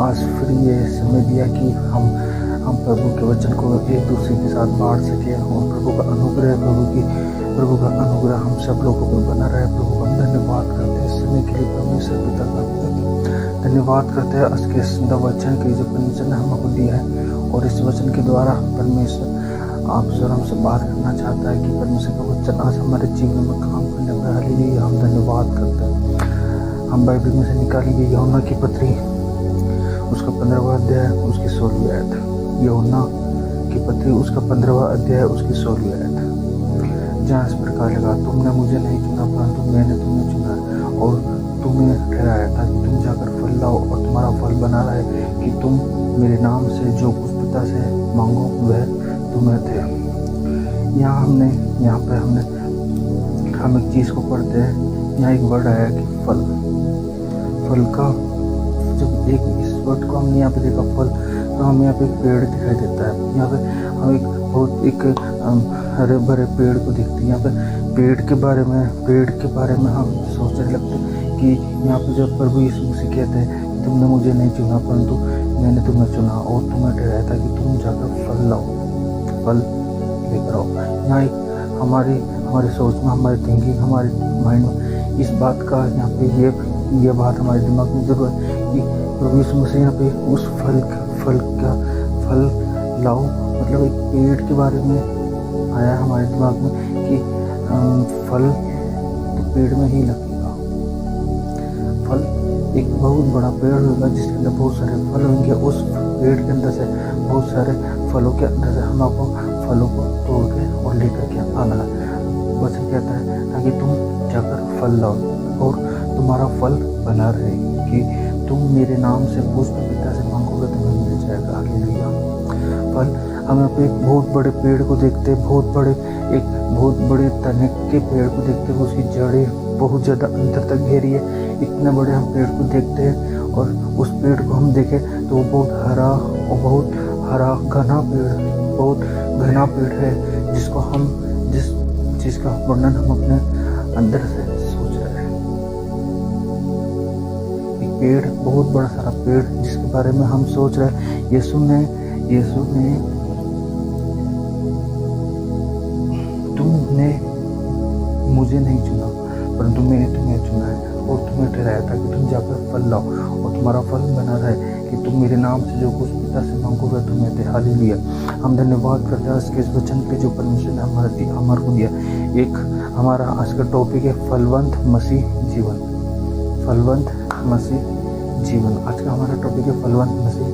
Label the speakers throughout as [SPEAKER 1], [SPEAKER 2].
[SPEAKER 1] आज फिर ये समय दिया कि हम प्रभु के वचन को एक दूसरे के साथ बांट सके और प्रभु का अनुग्रह हम सब लोगों पर बना रहे। प्रभु हम धन्यवाद करते हैं इस समय के लिए। परमेश्वर पिता का धन्यवाद करते हैं आज के वचन के जो परमेश्वर ने हमको दिया है, और इस वचन के द्वारा परमेश्वर आप सर हमसे बात करना चाहता है कि परमेश्वर का वचन आज हमारे जीवन में काम करने पर। हालेलुया, हम धन्यवाद करते हैं। हम बाइबल में से निकाली गई यूहन्ना की पत्री उसका 15वां अध्याय उसकी 16वीं आयत। यूहन्ना की पत्री उसका 15वां अध्याय उसकी 16वीं आयत, जहाँ इस प्रकार लगा, तुमने मुझे नहीं चुना परंतु मैंने तुम्हें चुना और तुम्हें ठहराया ताकि तुम जाकर फल लाओ और तुम्हारा फल बना रहे, कि तुम मेरे नाम से जो कुछ पिता से मांगो वह तुम्हें थे। यहाँ पे हम एक चीज़ को पढ़ते हैं। यहाँ एक वर्ड आया कि फल का, जब एक इस वर्ड को हमने यहाँ पे देखा फल, तो हमें यहाँ पे एक पेड़ दिखाई देता है। यहाँ पे हम एक हरे भरे पेड़ को देखते हैं। यहाँ पे पेड़ के बारे में हम सोचने लगते हैं कि यहाँ पे जब प्रभु यीशु मसीह कहते हैं कि तुमने मुझे नहीं चुना परंतु मैंने तुम्हें चुना और तुम्हें ठहराया था कि तुम जाकर फल लेकर आओ। यहाँ एक हमारी सोच में, हमारी थिंकिंग, हमारे माइंड में इस बात का यहाँ पे ये बात हमारे दिमाग में जरूर है कि प्रभु यीशु मसीह यहाँ पे उस फल लाओ, मतलब एक पेड़ के बारे में आया हमारे दिमाग में कि फल तो पेड़ में ही लगेगा। फल एक बहुत बड़ा पेड़ होगा जिसके अंदर बहुत सारे फल होंगे। उस पेड़ के अंदर से बहुत सारे फलों के अंदर से हम आपको फलों को तोड़ के और लेकर के आना है। वचन कहता है ताकि तुम जाकर फल लाओ और तुम्हारा फल बना रहे, कि तुम मेरे नाम से पूछ पिता से मांगोगे तुम्हें मिल जाएगा। हालेलुया। फल हम यहाँ पे एक बहुत बड़े पेड़ को देखते हैं, बहुत बड़े तने के पेड़ को देखते हैं, उसकी जड़ें बहुत ज़्यादा अंदर तक गहरी है। इतने बड़े हम पेड़ को देखते हैं और उस पेड़ को हम देखें तो वो बहुत हरा घना पेड़ है, जिसका वर्णन हम अपने अंदर से सोच रहे हैं। एक पेड़, बहुत बड़ा सारा पेड़ जिसके बारे में हम सोच रहे हैं। यीशु ने तुमने मुझे नहीं चुना परंतु मैंने तुम्हें चुना है और तुम्हें ठहराया था कि तुम जाकर फल लाओ और तुम्हारा फल बना रहे, कि तुम मेरे नाम से जो कुछ पिता से मांगोगे तुम्हें दे। हालेलुया। हम धन्यवाद करते हैं इसके इस वचन पे जो परमेश्वर ने हमारे को दिया। एक हमारा आज का टॉपिक है फलवंत मसीह जीवन। आज का हमारा टॉपिक है फलवंत मसीह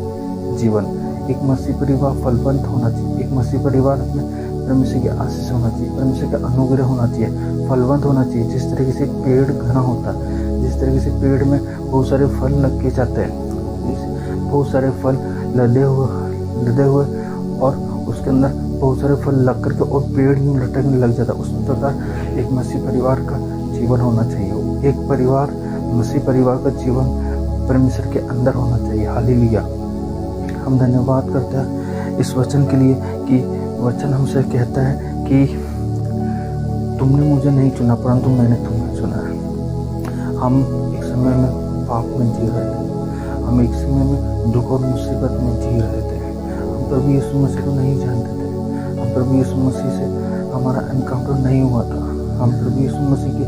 [SPEAKER 1] जीवन। एक मसीह परिवार फलवंत होना चाहिए। एक मसीह परिवार में परमेश्वर की आशीष होना चाहिए, परमेश्वर का अनुग्रह होना चाहिए, फलवंत होना चाहिए। जिस तरीके से पेड़ घना होता है, जिस तरीके से पेड़ में बहुत सारे फल लग के जाते हैं, बहुत सारे फल लदे हुए और उसके अंदर बहुत सारे फल लग करके और पेड़ यूँ लटकने लग जाता है। उस प्रकार एक मसीह परिवार का जीवन होना चाहिए। एक मसीह परिवार का जीवन परमेश्वर के अंदर होना चाहिए। हालेलुया। हम धन्यवाद करते हैं इस वचन के लिए कि वचन हमसे कहता है कि तुमने मुझे नहीं चुना परंतु मैंने तुम्हें चुना है। हम एक समय में पाप में जी रहे थे, हम एक समय में दुख और मुसीबत में जी रहे थे। हम प्रभु यीशु मसीह को नहीं जानते थे, हम प्रभु यीशु मसीह से हमारा एनकाउंटर नहीं हुआ था, हम प्रभु यीशु मसीह के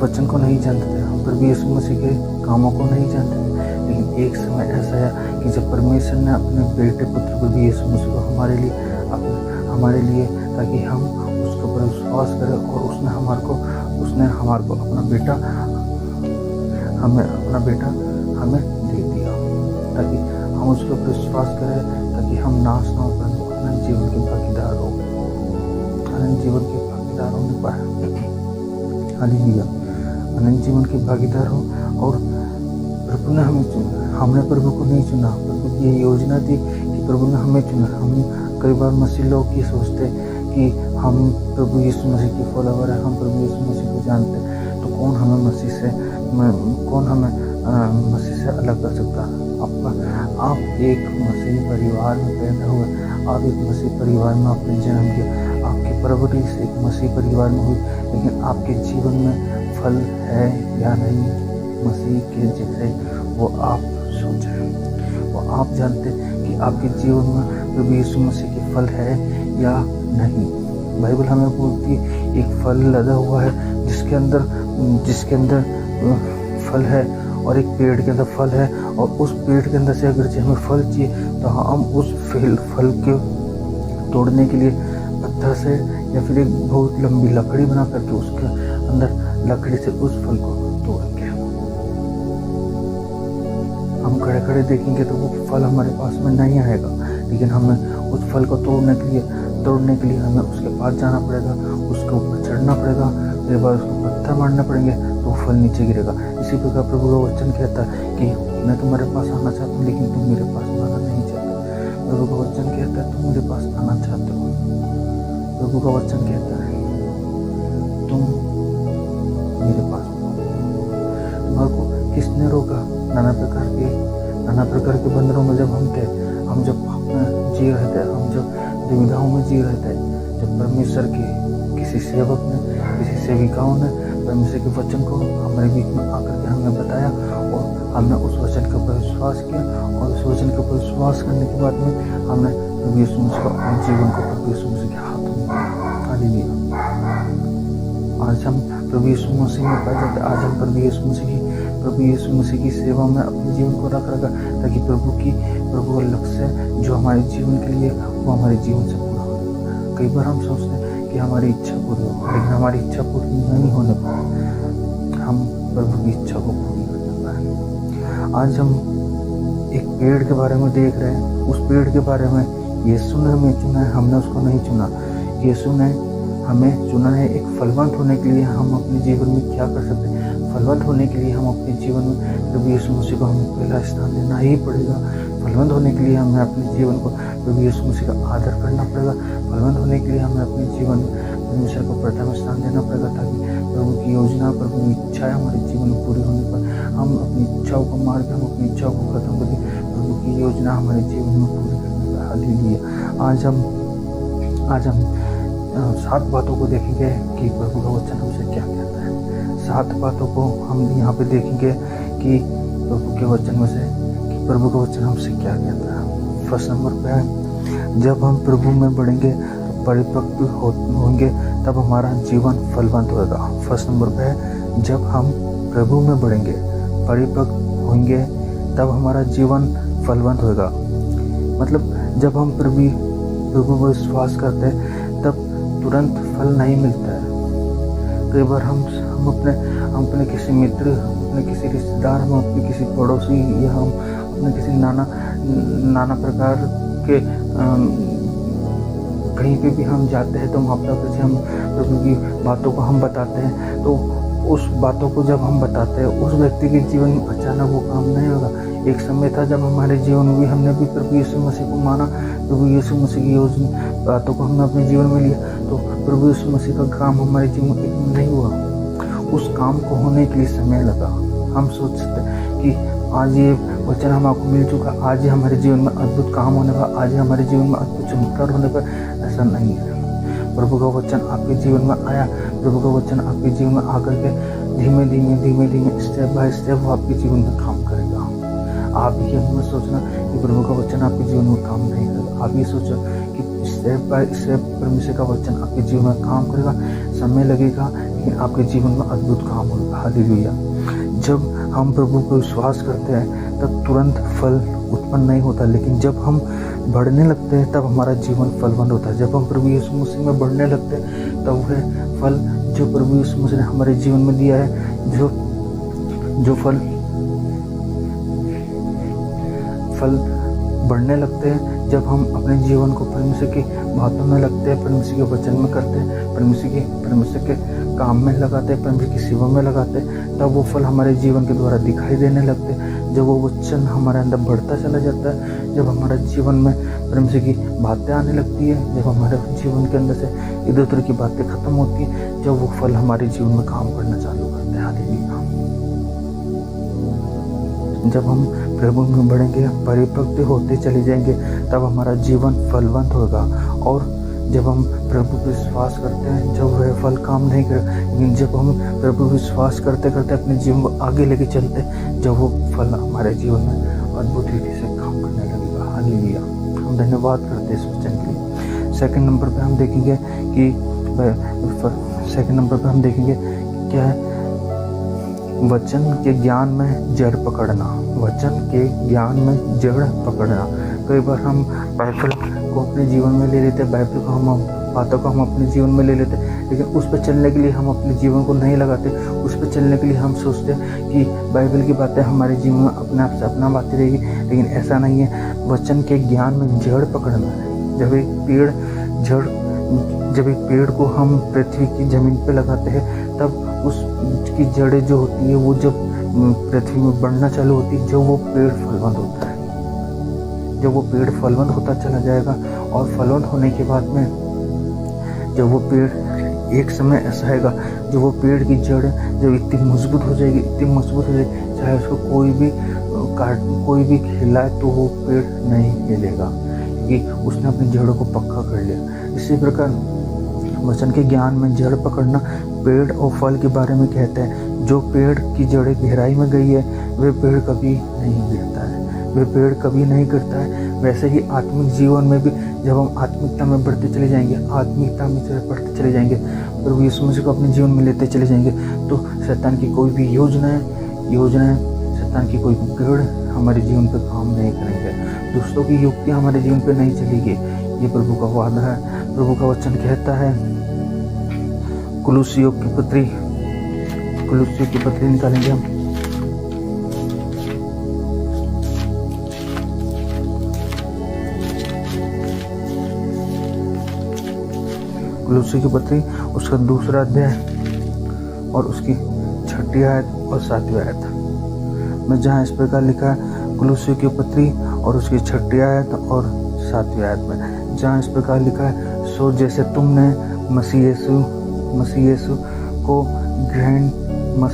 [SPEAKER 1] वचन को नहीं जानते थे, हम प्रभु यीशु मसीह के कामों को नहीं जानते थे। लेकिन एक समय ऐसा है कि जब परमेश्वर ने अपने बेटे पुत्र प्रभु यीशु मसीह को हमारे लिए ताकि हम उसके ऊपर विश्वास करें, और उसने हमारे को अपना बेटा हमें दे दिया ताकि हम उसके ऊपर विश्वास करें, ताकि हम नाश ना हो परंतु अनंत जीवन के भागीदार होने पाए। हालेलुया। अनंत जीवन के भागीदार हो। और प्रभु ने हमें चुना, हमने प्रभु को नहीं चुना। प्रभु की ये योजना थी कि प्रभु ने हमें चुना। हम कई बार मसीह लोग ये सोचते कि हम प्रभु यीशु मसीह के फॉलोवर हैं, हम प्रभु यीशु मसीह को जानते हैं, तो कौन हमें मसीह से अलग कर सकता है। आप एक मसीह परिवार में पैदा हुए, आप एक मसीह परिवार में आपने जन्म लिया, आपकी परवरिश एक मसीह परिवार में हुई, लेकिन आपके जीवन में फल है या नहीं मसीह के जैसे, वो आप सोचें। आप जानते हैं कि आपके जीवन में प्रभु यीशु मसीह के फल है या नहीं। बाइबल हमें बोलती है एक फल लदा हुआ है जिसके अंदर फल है, और एक पेड़ के अंदर फल है, और उस पेड़ के अंदर से अगर हमें फल चाहिए तो हम उस फल के तोड़ने के लिए पत्थर से या फिर एक बहुत लंबी लकड़ी बना करके उसके अंदर लकड़ी से उस फल को तोड़ेंगे। हम खड़े खड़े देखेंगे तो वो फल हमारे पास में नहीं आएगा, लेकिन हमें उस फल को तोड़ने के लिए हमें उसके पास जाना पड़ेगा, उसके ऊपर चढ़ना पड़ेगा, फिर बार उसको पत्थर मारने पड़ेंगे तो फल नीचे गिरेगा। इसी प्रकार प्रभु का वचन कहता है कि मैं तुम्हारे पास आना चाहता हूँ लेकिन तुम मेरे पास आना नहीं चाहते। प्रभु का वचन कहता है तुम मेरे पास आना चाहते हो। प्रभु का वचन कहता है तुम मेरे पास आओ। तुम्हारे को किसने रोका? नाना प्रकार के बंधनों में जब हम जब जी रहे थे, हम जब दुविधाओं में जी रहे थे, जब परमेश्वर के किसी सेवक ने, किसी सेविकाओं ने परमेश्वर के वचन को हमारे बीच में आकर के हमें बताया और हमने उस वचन के ऊपर विश्वास किया, और उस वचन के ऊपर विश्वास करने के बाद में हमने प्रभु यीशु मसीह को अपने जीवन को प्रभु यीशु मसीह के हाथों में हालेलुया। आज हम प्रभु यीशु मसीह में पाए जाते, आज हम प्रभु यीशु मसीह की सेवा में अपने जीवन को रखा ताकि प्रभु का लक्ष्य जो हमारे जीवन के लिए वो हमारे जीवन से पूरा हो। कई बार हम सोचते हैं कि हमारी इच्छा पूरी हो, लेकिन हमारी इच्छा पूरी नहीं होने पर हम प्रभु की इच्छा को पूरी करने पाए। आज हम एक पेड़ के बारे में देख रहे हैं, उस पेड़ के बारे में यीशु ने हमें चुना है, हमने उसको नहीं चुना। यीशु ने हमें चुना है एक फलवंत होने के लिए। हम अपने जीवन में क्या कर सकते हैं? फलवंत होने के लिए हम अपने जीवन में प्रभु यीशु मसीह को हमें पहला स्थान देना ही पड़ेगा। फलवंत होने के लिए हमें अपने जीवन को प्रभु यीशु मसीह का आदर करना पड़ेगा। फलवंत होने के लिए हमें अपने जीवन में परमेश्वर को प्रथम स्थान देना पड़ेगा, ताकि प्रभु की योजना, प्रभु की इच्छाएं हमारे जीवन में पूरी होने पर हम अपनी इच्छाओं को मार के, हम अपनी इच्छाओं को खत्म करके प्रभु की योजना हमारे जीवन में पूरी करने पर हालेलुया। आज हम 7 बातों को देखेंगे कि प्रभु का वचन हमसे क्या कहता है। 7 बातों को हम यहाँ पे देखेंगे कि प्रभु के वचन में से कि प्रभु का वचन हमसे क्या कहता है। फर्स्ट नंबर पे है, जब हम प्रभु में बढ़ेंगे तो परिपक्व होंगे, तब हमारा जीवन फलवंत होगा। फर्स्ट नंबर पे है, जब हम प्रभु में बढ़ेंगे, परिपक्व होंगे, तब हमारा जीवन फलवंत होगा। मतलब जब हम प्रभु को विश्वास करते हैं तब तुरंत फल नहीं मिलता है। कई बार हम अपने किसी मित्र, अपने किसी रिश्तेदार, हम अपने किसी पड़ोसी, या हम अपने किसी नाना प्रकार के कहीं पे भी हम जाते हैं तो वहाँ पर हम प्रभु की बातों को हम बताते हैं, तो उस बातों को जब हम बताते हैं उस व्यक्ति के जीवन में अचानक वो काम नहीं होगा। एक समय था जब हमारे जीवन में भी हमने भी प्रभु यीशु मसीह को माना, प्रभु यीशु मसीह की योजना बातों को हमने अपने जीवन में लिया, तो प्रभु यीशु मसीह का काम हमारे जीवन में एकदम नहीं हुआ। उस काम को होने के लिए समय लगा। हम सोचते कि आज ये वचन हम आपको मिल चुका, आज ही हमारे जीवन में अद्भुत काम होने पर, आज ही हमारे जीवन में अद्भुत चमत्कार होने पर, ऐसा नहीं है। प्रभु का वचन आपके जीवन में आया, प्रभु का वचन आपके जीवन में आकर के धीमे धीमे स्टेप बाय स्टेप वो आपके जीवन में काम करेगा। आप ये मत सोचना कि प्रभु का वचन आपके जीवन में काम नहीं करेगा। आप ये सोचो कि स्टेप बाय स्टेप परमेश्वर का वचन आपके जीवन में काम करेगा, समय लगेगा लेकिन आपके जीवन में अद्भुत काम होगा। हालेलुया। जब हम प्रभु पर विश्वास करते हैं तब तुरंत फल उत्पन्न नहीं होता, लेकिन जब हम बढ़ने लगते हैं तब हमारा जीवन फलवंत होता है। जब हम प्रभु यीशु मसीह में बढ़ने लगते हैं तब वह फल जो प्रभु यीशु मसीह ने हमारे जीवन में दिया है, जो फल बढ़ने लगते हैं जब हम अपने जीवन को परमेश्वर की बातों में लगते हैं, परमेश्वर के वचन में करते हैं, परमेश्वर के काम में लगाते हैं, परमेश्वर की सेवा में लगाते हैं, तब वो फल हमारे जीवन के द्वारा दिखाई देने लगते हैं। जब वो वचन हमारे अंदर बढ़ता चला जाता है, जब हमारे जीवन में परमेश्वर की बातें आने लगती है, जब हमारे जीवन के अंदर से इधर उधर की बातें खत्म होती है, जब वो फल हमारे जीवन में काम करना चालू करते हैं। हालेलुया। जब हम प्रभु में बढ़ेंगे, परिपक्व होते चले जाएंगे, तब हमारा जीवन फलवंत होगा। और जब हम प्रभु पर विश्वास करते हैं, जब वह फल काम नहीं करे, लेकिन जब हम प्रभु विश्वास करते करते अपने जीवन को आगे लेके चलते, जब वो फल हमारे जीवन में अद्भुत रीति से काम करने हालेलुया। हम धन्यवाद करते हैं इस वचन के लिए। सेकंड नंबर पे हम देखेंगे कि क्या है, वचन के ज्ञान में जड़ पकड़ना। वचन के ज्ञान में जड़ पकड़ना। कई बार हम बाइबल को अपने जीवन में ले लेते हैं, बाइबल को हम बातों को हम अपने जीवन में ले लेते हैं, लेकिन उस पर चलने के लिए हम अपने जीवन को नहीं लगाते। उस पर चलने के लिए हम सोचते हैं कि बाइबल की बातें हमारे जीवन में अपने आप से अपना बातें रहेगी, लेकिन ऐसा नहीं है। वचन के ज्ञान में जड़ पकड़ना है। जब एक पेड़ को हम पृथ्वी की जमीन पे लगाते हैं, तब उसकी जड़ें जो होती है वो जब पृथ्वी में बढ़ना चालू होती है, जब वो पेड़ फलवंत होता है, जब वो पेड़ फलवंत होता चला जाएगा, और फलवंत होने के बाद में जब वो पेड़ एक समय ऐसा आएगा, जो वो पेड़ की जड़ जब इतनी मजबूत हो जाएगी, चाहे उसको कोई भी खिलाए तो वो पेड़ नहीं हिलेगा, क्योंकि उसने अपनी जड़ों को पक्का कर लिया। इसी प्रकार वचन के ज्ञान में जड़ पकड़ना पेड़ और फल के बारे में कहते हैं। जो पेड़ की जड़ें गहराई में गई है, वे पेड़ कभी नहीं गिरता है, वे पेड़ कभी नहीं गिरता है। वैसे ही आत्मिक जीवन में भी जब हम आत्मिकता में बढ़ते चले जाएंगे, बढ़ते चले जाएंगे, प्रभु यीशु मसीह को अपने जीवन में लेते चले जाएंगे, तो शैतान की कोई भी योजनाएं, शैतान की कोई गढ़ हमारे जीवन पे काम नहीं करेंगे। दोस्तों की युक्ति हमारे जीवन पे नहीं चलेगी। ये प्रभु का वादा है। प्रभु का वचन कहता है, कुलुस्सियों की पत्री निकालेंगे हम। कुलुस्सी की पत्री उसका 2 अध्याय और उसकी 6 आयत और 7 आयत में जहाँ इस प्रकार लिखा है, कुलुस्सी की पत्री और उसकी 6 आयत और 7 आयत में जहाँ इस प्रकार लिखा है, सो जैसे तुमने मसीह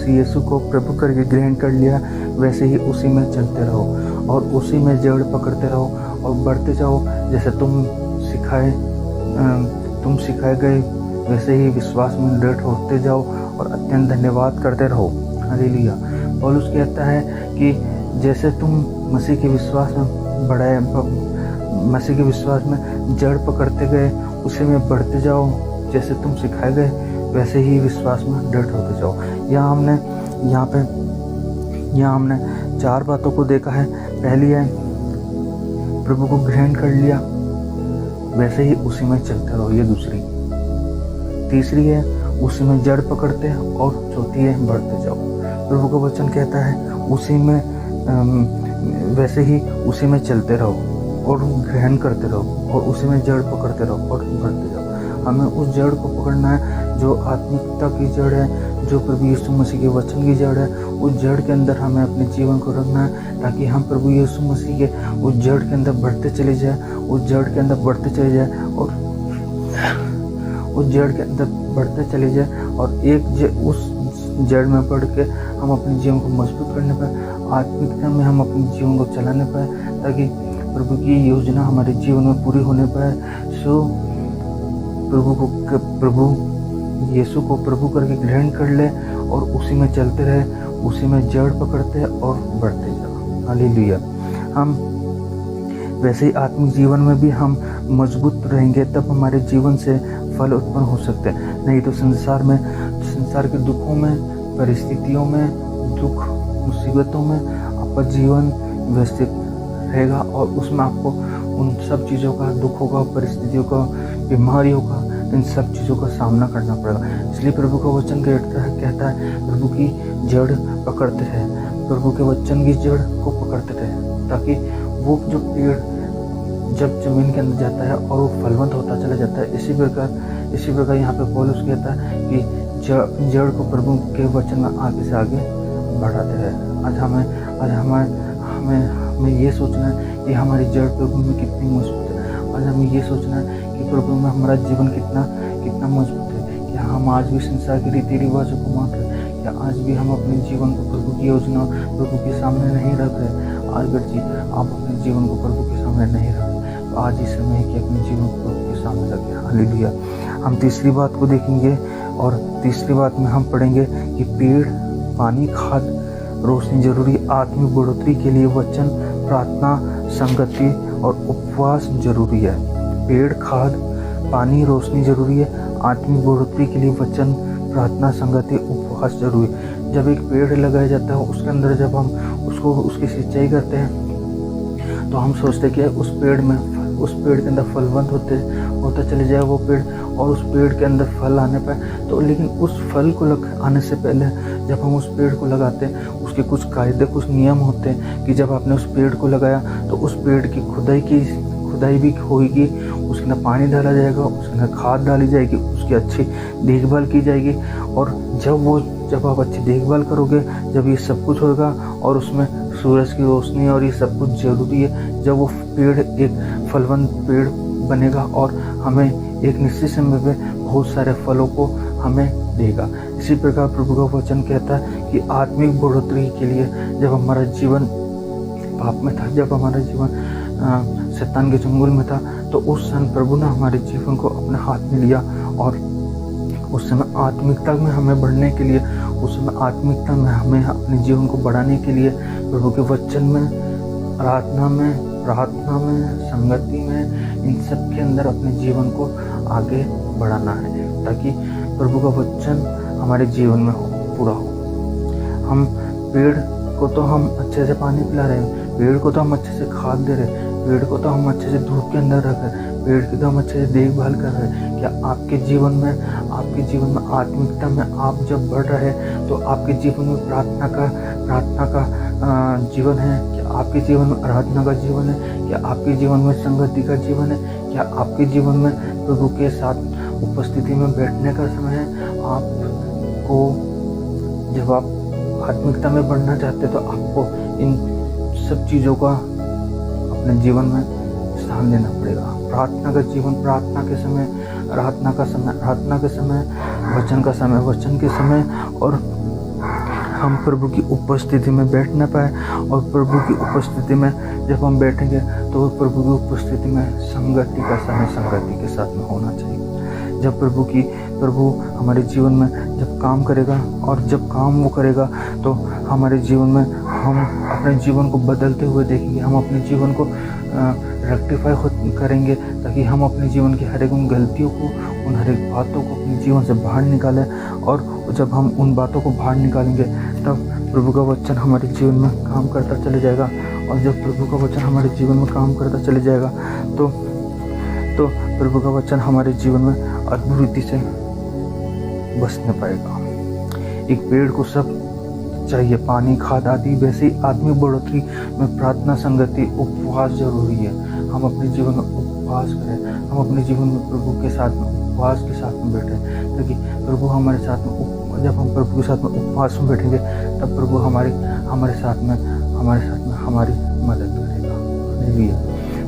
[SPEAKER 1] यीशु को प्रभु करके ग्रहण कर लिया, वैसे ही उसी में चलते रहो और उसी में जड़ पकड़ते रहो और बढ़ते जाओ। जैसे तुम सिखाए गए, वैसे ही विश्वास में दृढ़ होते जाओ और अत्यंत धन्यवाद करते रहो। हालेलुया। पौलुस कहता है कि जैसे तुम मसीह के विश्वास में जड़ पकड़ते गए, उसी में बढ़ते जाओ। जैसे तुम सिखाए गए, वैसे ही विश्वास में दृढ़ होते जाओ। यहाँ हमने 4 बातों को देखा है। पहली है, प्रभु को ग्रहण कर लिया, वैसे ही उसी में चलते रहो, ये दूसरी। तीसरी है, उसी में जड़ पकड़ते हैं, और चौथी है, बढ़ते जाओ। प्रभु का वचन कहता है, वैसे ही उसी में चलते रहो और ग्रहण करते रहो और उसी में जड़ पकड़ते रहो और बढ़ते जाओ। हमें उस जड़ को पकड़ना है जो आत्मिकता की जड़ है, जो प्रभु यीशु मसीह के वचन की जड़ है। उस जड़ के अंदर हमें अपने जीवन को रखना है, ताकि हम प्रभु यीशु मसीह के उस जड़ के अंदर बढ़ते चले जाए, और उस जड़ के अंदर बढ़ते चले जाए, और उस जड़ में बढ़ के हम अपने जीवन को मजबूत करने पाए, आत्मिकता में हम अपने जीवन को चलाने पाए, ताकि प्रभु की योजना हमारे जीवन में पूरी होने पाए। सो प्रभु यीशु को प्रभु करके ग्रहण कर ले और उसी में चलते रहे, उसी में जड़ पकड़ते और बढ़ते जाओ। हालेलुया। हम वैसे ही आत्मिक जीवन में भी हम मजबूत रहेंगे, तब हमारे जीवन से फल उत्पन्न हो सकते हैं। नहीं तो संसार के दुखों में, परिस्थितियों में, दुख मुसीबतों में आपका जीवन व्यवस्थित रहेगा, और उसमें आपको उन सब चीज़ों का, दुखों का, परिस्थितियों का, बीमारियों का, इन सब चीज़ों का सामना करना पड़ेगा। इसलिए प्रभु का वचन कहता है, प्रभु की जड़ पकड़ते रहे, प्रभु के वचन की जड़ को पकड़ते रहे, ताकि वो जो पेड़ जब जमीन के अंदर जाता है और वो फलवंत होता चला जाता है। इसी प्रकार यहाँ पे पौलुस कहता है कि अपनी जड़ को प्रभु के वचन में आगे से आगे बढ़ाते रहे। आज हमें ये सोचना है कि हमारी जड़ प्रभु में कितनी मजबूत है। आज हमें ये सोचना है कि प्रभु में हमारा जीवन कितना मजबूत है। क्या हम आज भी संसार के रीति रिवाजों को मान रहे हैं? क्या आज भी हम अपने जीवन को प्रभु की योजना प्रभु के सामने नहीं रख रहे? आज अगर जी आप अपने जीवन को प्रभु के सामने नहीं रख रहे, तो आज ही समय है कि अपने जीवन को प्रभु के सामने रखें। हालेलुया। हम तीसरी बात को देखेंगे, और तीसरी बात में हम पढ़ेंगे कि पेड़, पानी, खाद, रोशनी जरूरी आत्मिक बढ़ोतरी के लिए वचन प्रार्थना, संगति और उपवास जरूरी है। पेड़, खाद, पानी, रोशनी जरूरी है। आत्मिक बढ़ोतरी के लिए वचन, प्रार्थना, संगति, उपवास जरूरी है। जब एक पेड़ लगाया जाता है, उसके अंदर जब हम उसकी सिंचाई करते हैं तो हम सोचते हैं कि उस पेड़ के अंदर फलवंत होता चले जाए वो पेड़, और उस पेड़ के अंदर फल आने पाए। तो लेकिन उस फल को आने से पहले जब हम उस पेड़ को लगाते हैं, उसके कुछ कायदे, कुछ नियम होते हैं कि जब आपने उस पेड़ को लगाया तो उस पेड़ की खुदाई भी होगी, उसके अंदर पानी डाला जाएगा, उसके अंदर खाद डाली जाएगी, उसकी अच्छी देखभाल की जाएगी। और जब आप अच्छी देखभाल करोगे, जब ये सब कुछ होगा और उसमें सूरज की रोशनी और ये सब कुछ ज़रूरी है, जब वो पेड़ एक फलवंत पेड़ बनेगा और हमें एक निश्चित समय पे बहुत सारे फलों को हमें देगा। इसी प्रकार प्रभु का वचन कहता है कि आत्मिक बढ़ोतरी के लिए जब हमारा जीवन पाप में था, जब हमारा जीवन शैतान के चंगुल में था, तो उस समय प्रभु ने हमारे जीवन को अपने हाथ में लिया और उस समय आत्मिकता में हमें बढ़ने के लिए, उस समय आत्मिकता में हमें अपने जीवन को बढ़ाने के लिए प्रभु के वचन में, प्रार्थना में, संगति में, इन सब के अंदर अपने जीवन को आगे बढ़ाना है, ताकि प्रभु का वचन हमारे जीवन में पूरा हो। हम पेड़ को तो हम अच्छे से पानी पिला रहे हैं, पेड़ को तो हम अच्छे से खाद दे रहे हैं, पेड़ को तो हम अच्छे से धूप के अंदर रख रहे हैं, पेड़ की तो हम अच्छे से देखभाल कर रहे हैं। क्या आपके जीवन में आत्मिकता में आप जब बढ़ रहे हैं तो आपके जीवन में प्रार्थना का जीवन है? क्या आपके जीवन में आराधना का जीवन है? क्या आपके जीवन में संगति का जीवन है? क्या आपके जीवन में प्रभु के साथ उपस्थिति में बैठने का समय है? आपको जब आप आत्मिकता में बढ़ना चाहते तो आपको इन सब चीज़ों का अपने जीवन में स्थान देना पड़ेगा। प्रार्थना का जीवन, प्रार्थना के समय, आराधना का समय, वचन के समय, और हम प्रभु की उपस्थिति में बैठ न पाए। और प्रभु की उपस्थिति में जब हम बैठेंगे तो प्रभु की उपस्थिति में संगति का समय संगति के साथ में होना चाहिए। जब प्रभु हमारे जीवन में जब काम करेगा, और जब काम वो करेगा तो हमारे जीवन में हम अपने जीवन को बदलते हुए देखेंगे, हम अपने जीवन को रेक्टिफाई करेंगे, ताकि हम अपने जीवन की हर एक उन गलतियों को, उन हर एक बातों को अपने जीवन से बाहर निकालें। और जब हम उन बातों को बाहर निकालेंगे तब प्रभु का वचन हमारे जीवन में काम करता चले जाएगा। और जब प्रभु का वचन हमारे जीवन में काम करता चले जाएगा तो प्रभु का वचन हमारे जीवन में अद्भुत रीति से बसने पाएगा। एक पेड़ को सब चाहिए, पानी, खाद आदि, वैसे ही आत्मिक बढ़ोतरी में प्रार्थना, संगति, उपवास जरूरी है। हम अपने जीवन में उपवास करें, हम अपने जीवन में प्रभु के साथ में उपवास के साथ में बैठें, ताकि प्रभु हमारे साथ में जब हम प्रभु के साथ में उपवास में बैठेंगे तब प्रभु हमारे साथ में हमारी मदद करेगा। हालेलुया।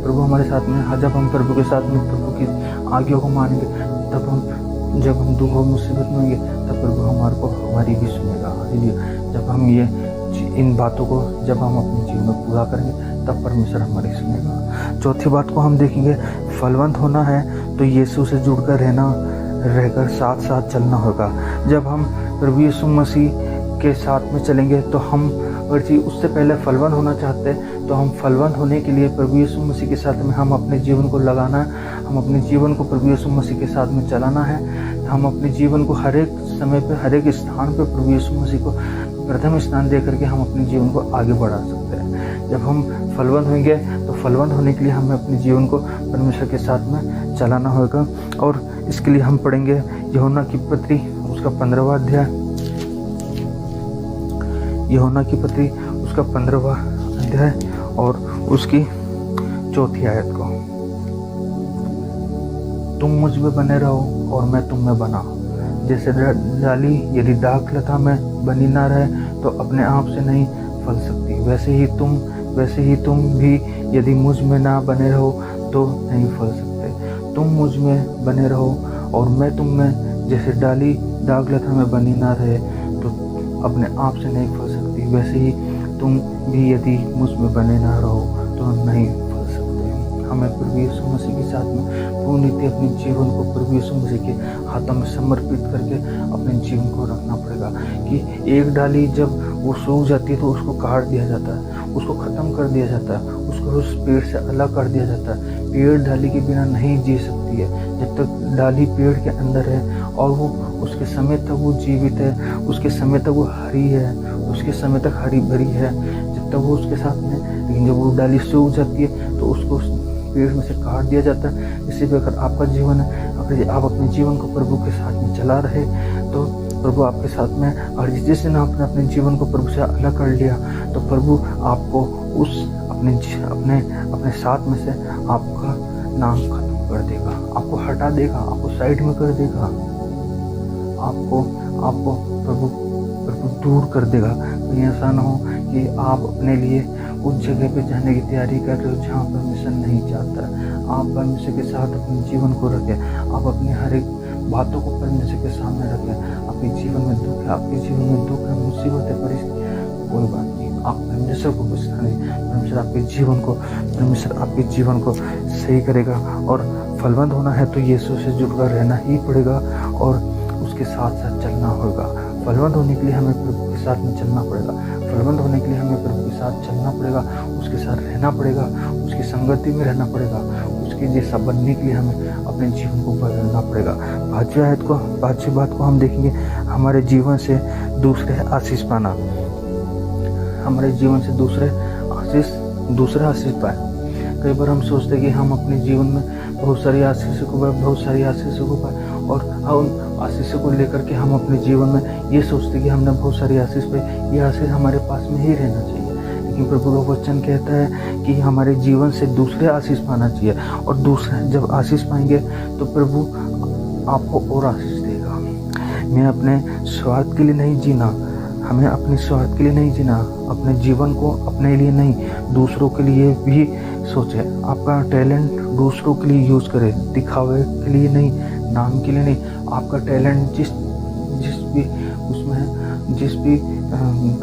[SPEAKER 1] प्रभु हमारे साथ में, जब हम प्रभु के साथ में प्रभु की आज्ञा को मानेंगे, जब हम दुख और मुसीबत में होंगे तब प्रभु हमारी भी सुनेगा। हालेलुया। जब हम इन बातों को जब हम अपने जीवन में पूरा करेंगे तब परमेश्वर हमारी सुनेगा। चौथी बात को हम देखेंगे, फलवंत होना है तो यीशु से जुड़कर रहकर साथ साथ चलना होगा। जब हम प्रभु यीशु मसीह के साथ में चलेंगे तो हम, अगर जी उससे पहले फलवंत होना चाहते हैं तो हम फलवंत होने के लिए प्रभु यीशु मसीह के साथ में हम अपने जीवन को लगाना है, हम अपने जीवन को प्रभु यीशु मसीह के साथ में चलाना है। हम अपने जीवन को हर एक समय पे, हर एक स्थान पे प्रभु यीशु मसीह को प्रथम स्थान दे करके हम अपने जीवन को आगे बढ़ा सकते हैं। जब हम फलवंत होंगे तो फलवंत होने के लिए हमें अपने जीवन को परमेश्वर के साथ में चलाना होगा। और इसके लिए हम पढ़ेंगे यूहन्ना की पत्री उसका 15वां अध्याय, यूहन्ना की पत्री उसका 15वां अध्याय और उसकी 4थी आयत को। तुम मुझ में बने रहो और मैं तुम में बना। जैसे डाली यदि दाखलता में बनी ना रहे तो अपने आप से नहीं फल सकती, वैसे ही तुम भी यदि मुझ में ना बने रहो तो नहीं फल सकते। तुम मुझ में बने रहो और मैं तुम में। जैसे डाली दाखलता में बनी ना रहे तो अपने आप से नहीं फल सकती, वैसे ही तुम भी यदि मुझ में बने ना रहो तो नहीं फल सकते। हमें प्रभु यीशु मसीह के साथ में पूर्ण रीति अपने जीवन को प्रभु यीशु मसीह के हाथों में समर्पित करके अपने जीवन को रखना पड़ेगा। कि एक डाली जब वो सूख जाती है तो उसको काट दिया जाता है, उसको ख़त्म कर दिया जाता है, उसको उस पेड़ से अलग कर दिया जाता है। पेड़ डाली के बिना नहीं जी सकती है। जब तक डाली पेड़ के अंदर है और वो उसके समय तक वो जीवित है, उसके समय तक वो हरी है, उसके समय तक हरी भरी है, जब तक वो उसके साथ में। लेकिन जब वो डाली सूख जाती है तो उसको उस पेड़ में से काट दिया जाता है। इसी प्रकार आपका जीवन है, अगर आप अपने जीवन को प्रभु के साथ में चला रहे तो प्रभु आपके साथ में, और जिस दिन आपने अपने जीवन को प्रभु से अलग कर लिया तो प्रभु आपको उस अपने साथ में से आपका नाम खत्म कर देगा, आपको हटा देगा, आपको साइड में कर देगा, आपको प्रभु दूर कर देगा। कहीं ऐसा ना हो कि आप अपने लिए उस जगह पे जाने की तैयारी कर रहे हो जहाँ परमेश्वर नहीं चाहता। आप परमेश्वर के साथ अपने जीवन को रखें, आप अपनी हर एक बातों को परमेश्वर के सामने रखें। आपके जीवन में दुख है, आपके जीवन में दुख है, मुसीबत है, परिस्थिति, कोई बात नहीं, आप परमेश्वर को पूछना नहीं। परमेश्वर आपके जीवन को सही करेगा। और फलवंत होना है तो यीशु से जुड़कर रहना ही पड़ेगा और उसके साथ साथ चलना होगा। फलवंत होने के लिए हमें प्रभु के साथ में चलना पड़ेगा। फलवंत होने के लिए हमें प्रभु के साथ चलना पड़ेगा, उसके साथ रहना पड़ेगा, उसकी संगति में रहना पड़ेगा। उसके जैसा बनने के लिए हमें अपने जीवन को बदलना पड़ेगा। पांचवी बात को हम देखेंगे, हमारे जीवन से दूसरे आशीष पाना। हमारे जीवन से दूसरे आशीष पाए। कई बार हम सोचते हैं कि हम अपने जीवन में बहुत सारी आशीषों को पाए और उन आशीषों को लेकर के हम अपने जीवन में ये सोचते हैं कि हमने बहुत सारी आशीष पाई, ये आशीष हमारे पास में ही रहना चाहिए। लेकिन प्रभु का वचन कहता है कि हमारे जीवन से दूसरे आशीष पाना चाहिए, और दूसरे जब आशीष पाएंगे तो प्रभु आपको और आशीष देगा। मैं अपने स्वार्थ के लिए नहीं जीना, हमें अपने स्वार्थ के लिए नहीं जीना, अपने जीवन को अपने लिए नहीं, दूसरों के लिए भी सोचे। आपका टैलेंट दूसरों के लिए यूज़ करें, दिखावे के लिए नहीं, नाम के लिए नहीं। आपका टैलेंट जिस भी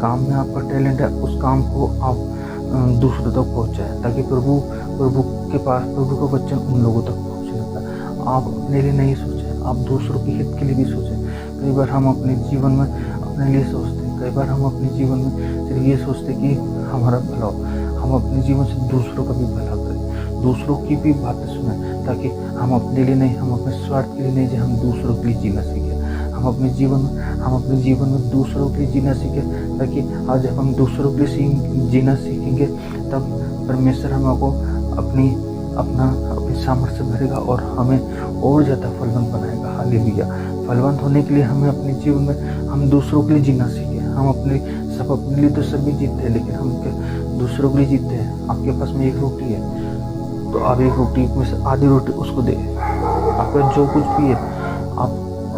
[SPEAKER 1] काम में आपका टैलेंट है, उस काम को आप दूसरों तक पहुँचाएं, ताकि प्रभु का वचन उन लोगों तक पहुँचने पाए। आप अपने लिए नहीं सोचें, आप दूसरों के हित के लिए भी सोचें। कई बार हम अपने जीवन में अपने लिए सोचते हैं, कई बार हम अपने जीवन में सिर्फ ये सोचते हैं कि हमारा भला हो। हम अपने जीवन से दूसरों का भी भला करें, दूसरों की भी बातें सुनें, ताकि हम अपने लिए नहीं, हम अपने स्वार्थ के लिए नहीं, हम दूसरों के लिए जीना सीखें। हम अपने जीवन में दूसरों के लिए जीना सीखें, ताकि आज जब हम दूसरों के लिए जीना सीखेंगे तब परमेश्वर हमको अपनी सामर्थ्य भरेगा और हमें और ज़्यादा फलवंत बनाएगा। हालेलुया। फलवंत होने के लिए हमें अपने जीवन में हम दूसरों के लिए जीना सीखें। हम अपने लिए तो सभी जीतते हैं, लेकिन हम दूसरों के लिए जीतते हैं। आपके पास में एक रोटी है तो आप एक रोटी में से आधी रोटी उसको दे। आपका जो कुछ भी है, आप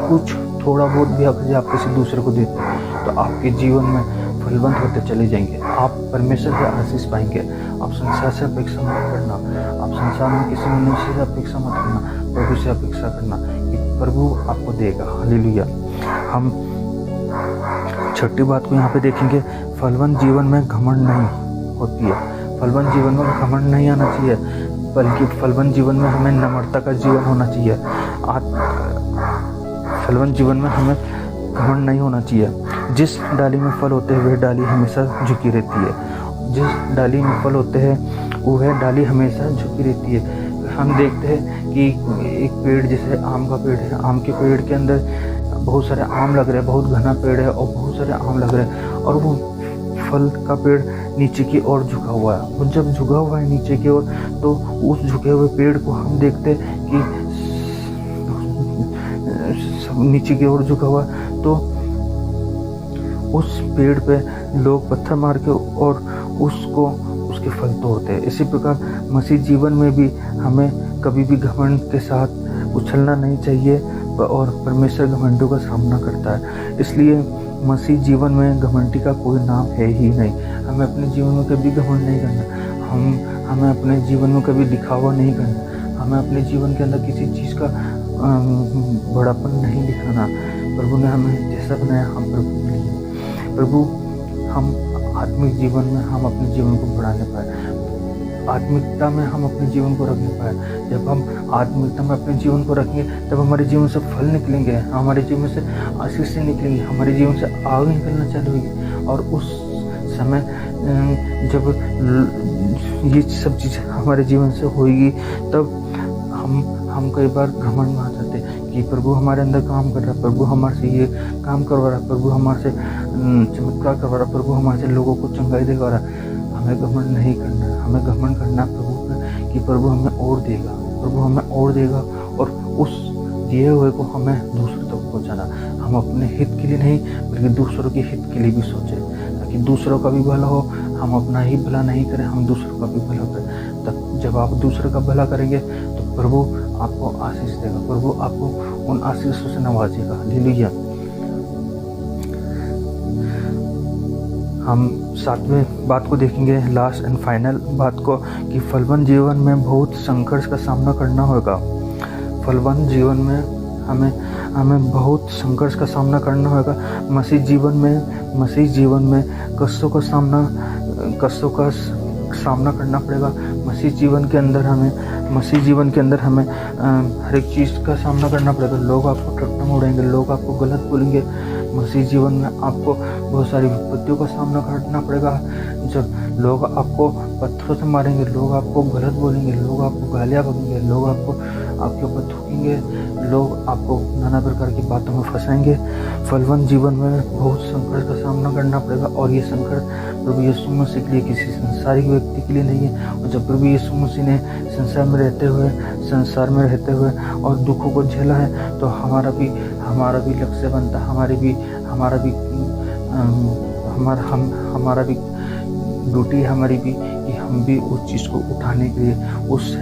[SPEAKER 1] कुछ थोड़ा बहुत भी अगर आप किसी दूसरे को देते हैं तो आपके जीवन में फलवंत होते चले जाएंगे। आप परमेश्वर से आशीष पाएंगे। आप संसार से अपेक्षा मत करना, आप संसार में किसी मनुष्य से अपेक्षा मत करना, प्रभु से अपेक्षा करना कि प्रभु आपको देगा। हालेलुया। हम छठी बात को यहाँ पे देखेंगे, फलवंत जीवन में घमंड नहीं होती है। फलवंत जीवन में घमंड नहीं आना चाहिए, बल्कि फलवंत जीवन में हमें नम्रता का जीवन होना चाहिए। फलवंत जीवन में हमें घमंड नहीं होना चाहिए। जिस डाली में फल होते हैं वह डाली हमेशा झुकी रहती है। जिस डाली में फल होते हैं वह डाली हमेशा झुकी रहती है। हम देखते हैं कि एक पेड़ जैसे आम का पेड़ है, आम के पेड़ के अंदर बहुत सारे आम लग रहे हैं, बहुत घना पेड़ है और बहुत सारे आम लग रहे हैं, और वो फल का पेड़ नीचे की ओर झुका हुआ है। वो जब झुका हुआ है नीचे की ओर, तो उस झुके हुए पेड़ को हम देखते हैं कि नीचे की ओर झुका हुआ है, तो उस पेड़ पे लोग पत्थर मार के और उसके फल तोड़ते हैं। इसी प्रकार मसीह जीवन में भी हमें कभी भी घमंड के साथ उछलना नहीं चाहिए, और परमेश्वर घमंडों का सामना करता है। इसलिए मसीह जीवन में घमंडी का कोई नाम है ही नहीं। हमें अपने जीवन में कभी घमंड नहीं करना, हमें अपने जीवन में कभी दिखावा नहीं करना, हमें अपने जीवन के अंदर किसी चीज़ का बड़ापन नहीं दिखाना। प्रभु ने हमें जैसा बनाया हम प्रभु के लिए। प्रभु हम आत्मिक जीवन में हम अपने जीवन को बढ़ाने पाए, आत्मिकता में हम अपने जीवन को रखने पाए। जब हम आत्मिकता में अपने जीवन को रखेंगे तब हमारे जीवन से फल निकलेंगे, हमारे जीवन से आशीष से निकलेंगे, हमारे जीवन से आग निकलना चालू होगी, और उस समय जब ये सब चीज़ हमारे जीवन से होगी तब हम कई बार घमंड में आ जाते हैं कि प्रभु हमारे अंदर काम कर रहा है, प्रभु हमारे से ये काम करवा रहा है, प्रभु हमारे से चमत्कार करवा रहा है, प्रभु हमारे से लोगों को चंगाई दिलवा रहा है। हमें घमंड नहीं करना, हमें घमंड करना प्रभु पे कि प्रभु हमें और देगा, प्रभु हमें और देगा, और उस दिए हुए को हमें दूसरों तक पहुँचाना। हम अपने हित के लिए नहीं बल्कि दूसरों के हित के लिए भी सोचें, ताकि दूसरों का भी भला हो। हम अपना ही भला नहीं करें, हम दूसरों का भी भला करें। तब जब आप दूसरों का भला करेंगे तो प्रभु आपको आशीष देगा, प्रभु आपको उन आशीषों से नवाजेगा। हालेलुया। हम सातवें बात को देखेंगे, लास्ट एंड फाइनल बात को, कि फलवंत जीवन में बहुत संघर्ष का सामना करना होगा। फलवंत जीवन में हमें बहुत संघर्ष का सामना करना होगा। मसीह जीवन में कष्टों का सामना करना पड़ेगा। मसीह जीवन के अंदर हमें हर एक चीज़ का सामना करना पड़ेगा। लोग आपको टट्टा मोड़ेंगे, लोग आपको गलत बोलेंगे। मसीह जीवन में आपको बहुत सारी विपत्तियों का सामना करना पड़ेगा। जब लोग आपको पत्थरों से मारेंगे, लोग आपको गलत बोलेंगे, लोग आपको गालियाँ बकेंगे, लोग आपके ऊपर थूकेंगे, लोग आपको नाना प्रकार की बातों में फंसाएंगे। फलवंत जीवन में बहुत संघर्ष का सामना करना पड़ेगा, और ये संघर्ष प्रभु यीशु मसीह के लिए, किसी संसारिक व्यक्ति के लिए नहीं है। और जब प्रभु यीशु मसीह ने संसार में रहते हुए और दुखों को झेला है, तो हमारा भी लक्ष्य बनता, हमारा भी ड्यूटी हमारी भी कि हम भी उस चीज़ को उठाने के लिए, उस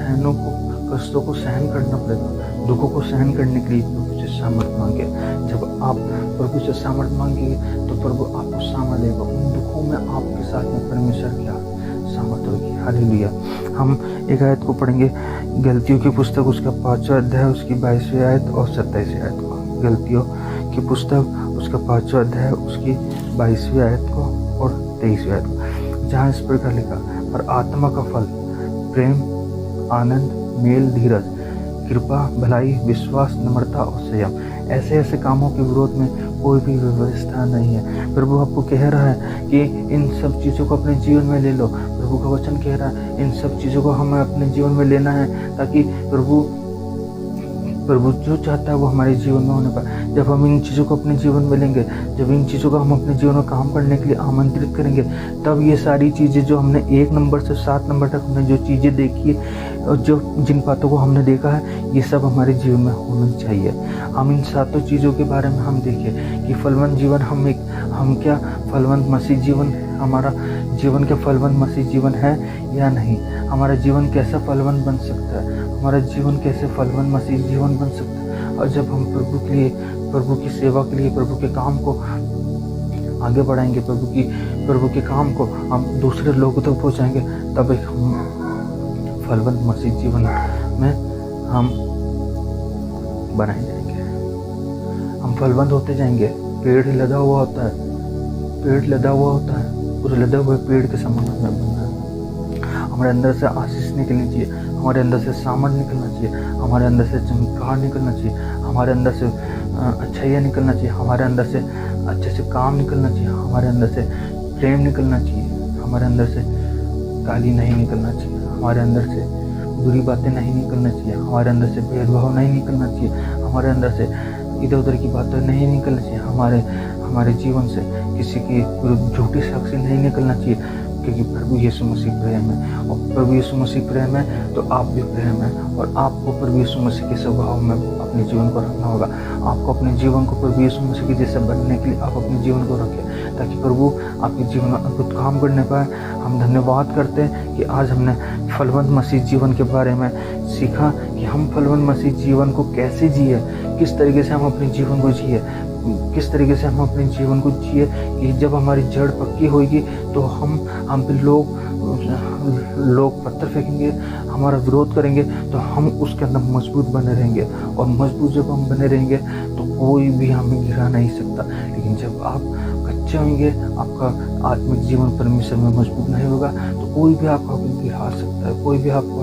[SPEAKER 1] कष्टों को सहन करना पड़ेगा, दुखों को सहन करने के लिए प्रभु से सामर्थ मांगे। जब आप प्रभु से सामर्थ मांगेंगे तो प्रभु आपको सामर्थ देगा। उन दुखों में आपके साथ में परमेश्वर की सामर्थ होगी। हालेलुया। हम एक आयत को पढ़ेंगे, गलतियों की पुस्तक उसका 5वां अध्याय उसकी 22वीं आयत और 27वीं आयत को। गलतियों की पुस्तक उसका 5वां अध्याय उसकी 22वीं आयत को और 23वीं आयत को, जहाँ इस प्रकार लिखा, पर आत्मा का फल प्रेम, आनंद, मेल, धीरज, कृपा, भलाई, विश्वास, नम्रता और संयम। ऐसे कामों के विरोध में कोई भी व्यवस्था नहीं है। प्रभु आपको कह रहा है कि इन सब चीज़ों को अपने जीवन में ले लो। प्रभु का वचन कह रहा है इन सब चीज़ों को हमें अपने जीवन में लेना है, ताकि प्रभु जो चाहता है वो हमारे जीवन में होने पाए। जब हम इन चीज़ों को अपने जीवन में लेंगे, जब इन चीज़ों को हम अपने जीवन में काम करने के लिए आमंत्रित करेंगे, तब ये सारी चीज़ें जो हमने 1 नंबर से 7 नंबर तक हमने जो चीज़ें देखी है और जिन बातों को हमने देखा है, ये सब हमारे जीवन में होनी चाहिए। हम इन 7 चीज़ों के बारे में हम देखें कि फलवंत जीवन हम क्या फलवंत मसीह जीवन, हमारा जीवन क्या फलवंत मसीह जीवन है या नहीं। हमारा जीवन कैसा फलवंत बन सकता है, हमारा जीवन कैसे फलवंत मसीह जीवन बन सकता है। और जब हम प्रभु के लिए, प्रभु की सेवा के लिए, प्रभु के काम को आगे बढ़ाएंगे, प्रभु के काम को हम दूसरे लोगों तक पहुँचाएंगे, तब एक हम फलवंत मसीह जीवन में हम बनाए जाएंगे। हम फलवंत होते जाएंगे। पेड़ लदा हुआ होता है, उस लदे हुए पेड़ के समान हमें बनना है। हमारे अंदर से आशीष निकलनी चाहिए, हमारे अंदर से सामर्थ निकलना चाहिए, हमारे अंदर से चमत्कार निकलना चाहिए, हमारे अंदर से अच्छाइयाँ निकलना चाहिए, हमारे अंदर से अच्छे से काम निकलना चाहिए, हमारे अंदर से प्रेम निकलना चाहिए, हमारे अंदर से गाली नहीं निकलना चाहिए, हमारे अंदर से बुरी बातें नहीं निकलना चाहिए, हमारे अंदर से भेदभाव नहीं निकलना चाहिए, हमारे अंदर से इधर उधर की बातें नहीं निकलनी चाहिए, हमारे जीवन से किसी की झूठी साक्षी नहीं निकलना चाहिए, क्योंकि प्रभु यीशु मसीह प्रेम है। और प्रभु यीशु मसीह प्रेम है तो आप भी प्रेम है, और आपको प्रभु यीशु मसीह के स्वभाव में अपने जीवन को रखना होगा। आपको अपने जीवन को प्रभु यीशु मसीह के जैसे बनने के लिए आप अपने जीवन को रखें, ताकि प्रभु आपके जीवन में अद्भुत काम करने पाए। हम धन्यवाद करते हैं कि आज हमने फलवंत मसीह जीवन के बारे में सीखा कि हम फलवंत मसीह जीवन को कैसे जिए, किस तरीके से हम अपने जीवन को जिए, किस तरीके से हम अपने जीवन को जिए कि जब हमारी जड़ पक्की होगी तो हम पे लोग पत्थर फेंकेंगे, हमारा विरोध करेंगे, तो हम उसके अंदर मजबूत बने रहेंगे। और मजबूत जब हम बने रहेंगे तो कोई भी हमें गिरा नहीं सकता। लेकिन जब आप कच्चे होंगे, आपका आत्मिक जीवन परमेश्वर में मजबूत नहीं होगा, तो कोई भी आपको गिरा सकता है, कोई भी आपको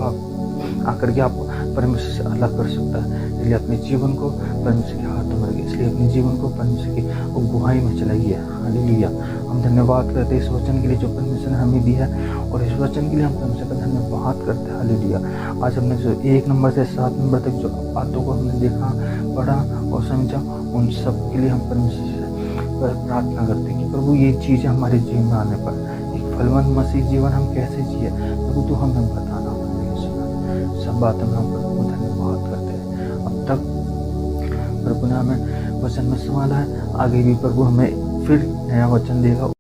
[SPEAKER 1] आकर के आपको परमेश्वर से अलग कर सकता है। इसलिए अपने जीवन को परमेश्वर के हाथों में रखिए। बैठे अपने जीवन को परमेश्वर की वो गुहाई में चलाइए। हालेलुया। हम धन्यवाद करते हैं इस वचन के लिए जो परमेश्वर ने हमें दिया है, और इस वचन के लिए हम परमेश्वर का धन्यवाद करते हैं। हालेलुया। आज हमने जो 1 नंबर से 7 नंबर तक जो बातों को हमने देखा, पढ़ा और समझा, उन सब के लिए हम परमेश्वर से प्रार्थना करते हैं कि प्रभु ये चीज़ें हमारे जीवन में आने पर एक फलवंत मसीह जीवन हम कैसे जिए, प्रभु तो हमें बताना परमेश्वर। सब बातों में हम प्रभु को धन्यवाद करते हैं। अब तक प्रभु ने हमें वचन में संभाला है, आगे भी प्रभु हमें फिर नया वचन देगा।